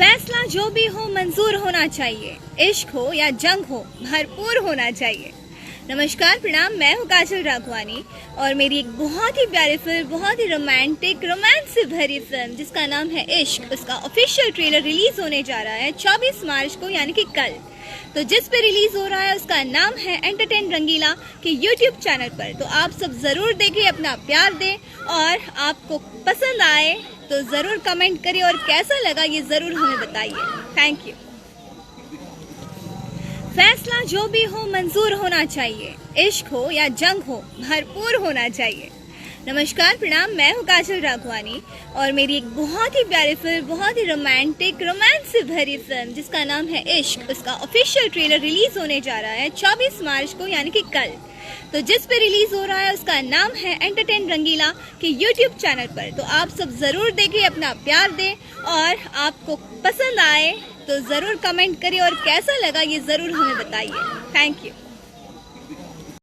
फैसला जो भी हो मंजूर होना चाहिए, इश्क हो या जंग हो भरपूर होना चाहिए। नमस्कार, प्रणाम। मैं हूँ काजल राघवानी और मेरी एक बहुत ही प्यारी फिल्म, बहुत ही रोमांटिक, रोमांस से भरी फिल्म जिसका नाम है इश्क, उसका ऑफिशियल ट्रेलर रिलीज होने जा रहा है 24 मार्च को, यानी कि कल। तो जिस पे रिलीज हो रहा है उसका नाम है एंटरटेन रंगीला के यूट्यूब चैनल पर। तो आप सब जरूर देखिए, अपना प्यार दें और आपको पसंद आए तो जरूर कमेंट करिए और कैसा लगा ये जरूर हमें बताइए। Thank you. फैसला जो भी हो मंजूर होना चाहिए, इश्क हो या जंग हो भरपूर होना चाहिए। नमस्कार, प्रणाम। मैं हूँ काजल राघवानी और मेरी एक बहुत ही प्यारी फिल्म, बहुत ही रोमांटिक, रोमांस से भरी फिल्म जिसका नाम है इश्क, उसका ऑफिशियल ट्रेलर रिलीज होने जा रहा है 24 मार्च को, यानी कि कल। तो जिस पे रिलीज हो रहा है उसका नाम है एंटरटेन रंगीला के यूट्यूब चैनल पर। तो आप सब जरूर देखिए, अपना प्यार दें और आपको पसंद आए तो जरूर कमेंट करिए और कैसा लगा ये जरूर हमें बताइए। Thank you.